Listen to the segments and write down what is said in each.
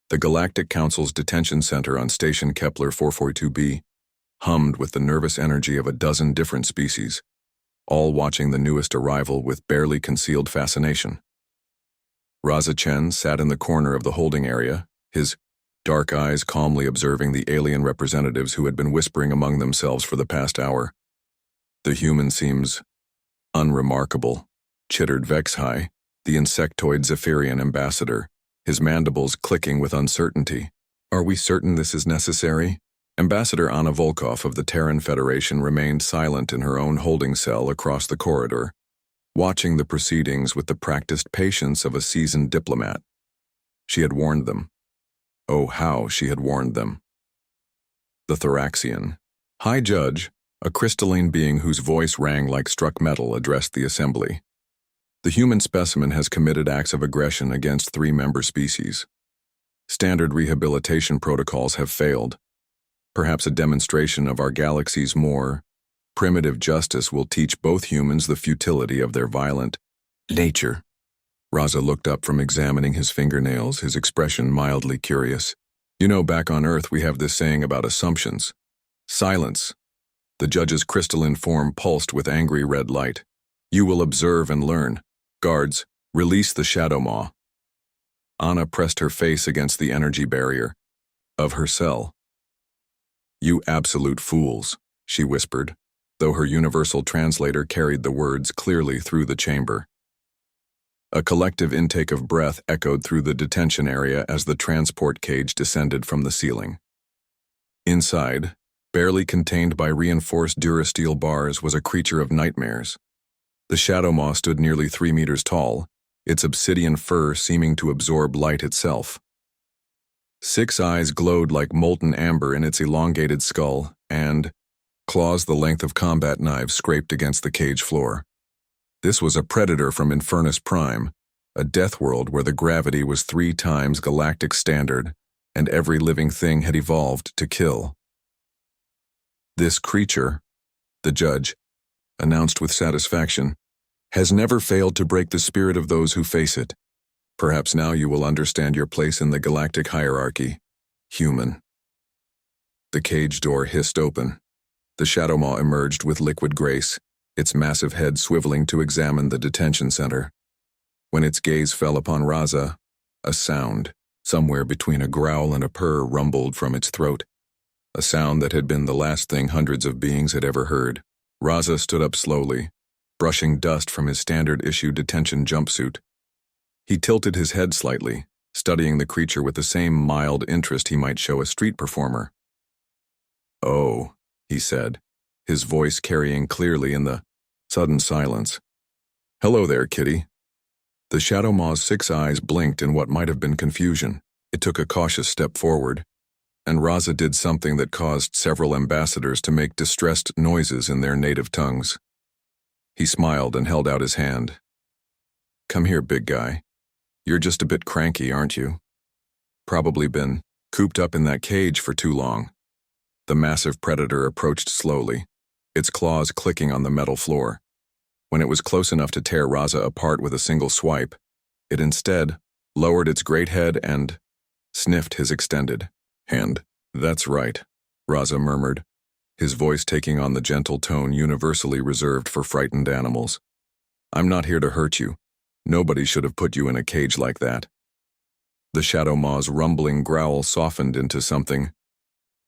The Galactic Council's detention center on Station Kepler 442b hummed with the nervous energy of a dozen different species, all watching the newest arrival with barely concealed fascination. Raza Chen sat in the corner of the holding area, his dark eyes calmly observing the alien representatives who had been whispering among themselves for the past hour. The human seems unremarkable, chittered Vexhai, the insectoid Zephyrian ambassador, his mandibles clicking with uncertainty. Are we certain this is necessary? Ambassador Anna Volkov of the Terran Federation remained silent in her own holding cell across the corridor, watching the proceedings with the practiced patience of a seasoned diplomat. She had warned them. Oh, how she had warned them. The Thoraxian, High Judge, a crystalline being whose voice rang like struck metal, addressed the assembly. The human specimen has committed acts of aggression against 3 member species. Standard rehabilitation protocols have failed. Perhaps a demonstration of our galaxy's more primitive justice will teach both humans the futility of their violent nature. Raza looked up from examining his fingernails, his expression mildly curious. You know, back on Earth we have this saying about assumptions. Silence. The judge's crystalline form pulsed with angry red light. You will observe and learn. Guards, release the Shadow Maw. Anna pressed her face against the energy barrier of her cell. You absolute fools, she whispered, though her universal translator carried the words clearly through the chamber. A collective intake of breath echoed through the detention area as the transport cage descended from the ceiling. Inside, barely contained by reinforced durasteel bars, was a creature of nightmares. The Shadow Maw stood nearly 3 meters tall, its obsidian fur seeming to absorb light itself. 6 eyes glowed like molten amber in its elongated skull, and claws the length of combat knives scraped against the cage floor. This was a predator from Infernus Prime, a death world where the gravity was 3 times galactic standard, and every living thing had evolved to kill. This creature, the judge announced with satisfaction, has never failed to break the spirit of those who face it. Perhaps now you will understand your place in the galactic hierarchy. Human. The cage door hissed open. The Shadow Maw emerged with liquid grace, its massive head swiveling to examine the detention center. When its gaze fell upon Raza, a sound, somewhere between a growl and a purr, rumbled from its throat. A sound that had been the last thing hundreds of beings had ever heard. Raza stood up slowly, brushing dust from his standard-issue detention jumpsuit. He tilted his head slightly, studying the creature with the same mild interest he might show a street performer. Oh, he said, his voice carrying clearly in the sudden silence. Hello there, kitty. The Shadow Maw's 6 eyes blinked in what might have been confusion. It took a cautious step forward, and Raza did something that caused several ambassadors to make distressed noises in their native tongues. He smiled and held out his hand. Come here, big guy. You're just a bit cranky, aren't you? Probably been cooped up in that cage for too long. The massive predator approached slowly, its claws clicking on the metal floor. When it was close enough to tear Raza apart with a single swipe, it instead lowered its great head and sniffed his extended hand. That's right, Raza murmured, his voice taking on the gentle tone universally reserved for frightened animals. I'm not here to hurt you. Nobody should have put you in a cage like that. The Shadow Maw's rumbling growl softened into something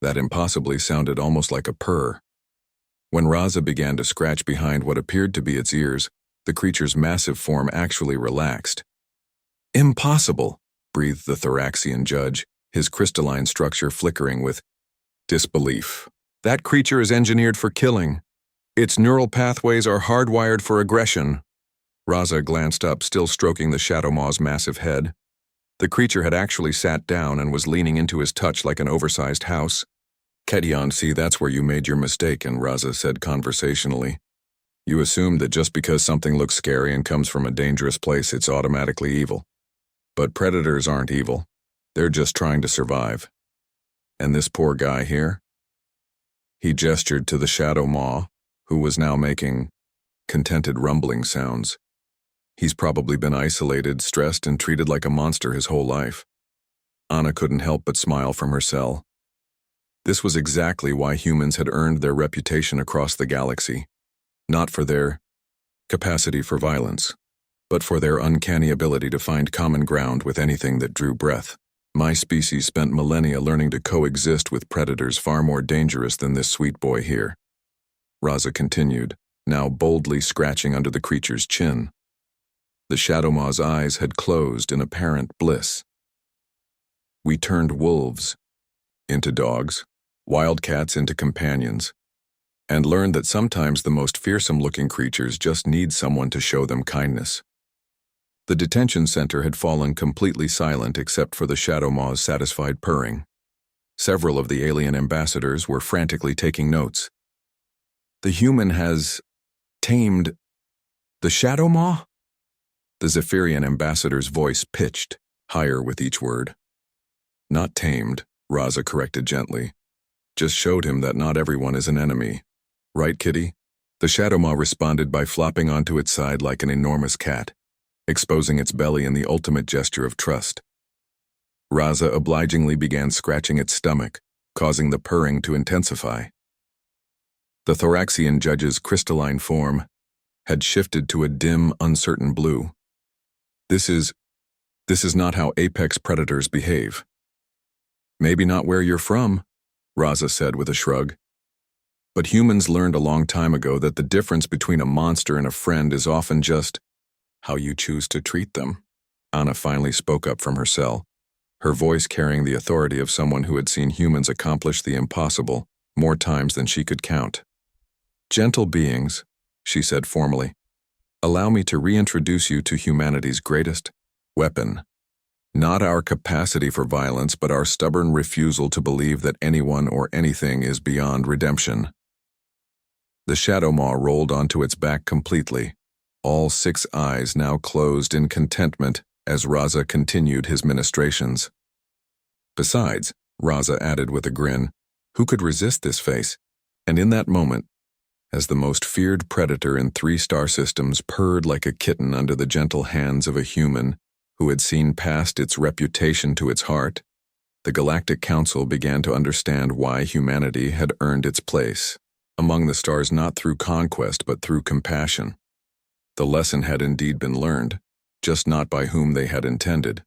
that impossibly sounded almost like a purr. When Raza began to scratch behind what appeared to be its ears, the creature's massive form actually relaxed. Impossible, breathed the Thoraxian judge, his crystalline structure flickering with disbelief. That creature is engineered for killing. Its neural pathways are hardwired for aggression. Raza glanced up, still stroking the Shadow Maw's massive head. The creature had actually sat down and was leaning into his touch like an oversized house. Ketyon, see, that's where you made your mistake, and Raza said conversationally. You assumed that just because something looks scary and comes from a dangerous place, it's automatically evil. But predators aren't evil. They're just trying to survive. And this poor guy here? He gestured to the Shadow Maw, who was now making contented rumbling sounds. He's probably been isolated, stressed, and treated like a monster his whole life. Anna couldn't help but smile from her cell. This was exactly why humans had earned their reputation across the galaxy. Not for their capacity for violence, but for their uncanny ability to find common ground with anything that drew breath. My species spent millennia learning to coexist with predators far more dangerous than this sweet boy here. Raza continued, now boldly scratching under the creature's chin. The Shadow Maw's eyes had closed in apparent bliss. We turned wolves into dogs, wildcats into companions, and learned that sometimes the most fearsome-looking creatures just need someone to show them kindness. The detention center had fallen completely silent except for the Shadow Maw's satisfied purring. Several of the alien ambassadors were frantically taking notes. The human has tamed the Shadow Maw? The Zephyrian ambassador's voice pitched, higher with each word. Not tamed, Raza corrected gently. Just showed him that not everyone is an enemy. Right, kitty? The Shadow Maw responded by flopping onto its side like an enormous cat, exposing its belly in the ultimate gesture of trust. Raza obligingly began scratching its stomach, causing the purring to intensify. The Thoraxian judge's crystalline form had shifted to a dim, uncertain blue. This is not how apex predators behave. Maybe not where you're from, Raza said with a shrug. But humans learned a long time ago that the difference between a monster and a friend is often just how you choose to treat them. Anna finally spoke up from her cell, her voice carrying the authority of someone who had seen humans accomplish the impossible more times than she could count. Gentle beings, she said formally, allow me to reintroduce you to humanity's greatest weapon. Not our capacity for violence, but our stubborn refusal to believe that anyone or anything is beyond redemption. The Shadow Maw rolled onto its back completely, all 6 eyes now closed in contentment as Raza continued his ministrations. Besides, Raza added with a grin, who could resist this face? And in that moment, as the most feared predator in 3 star systems purred like a kitten under the gentle hands of a human who had seen past its reputation to its heart, the Galactic Council began to understand why humanity had earned its place among the stars, not through conquest but through compassion. The lesson had indeed been learned, just not by whom they had intended.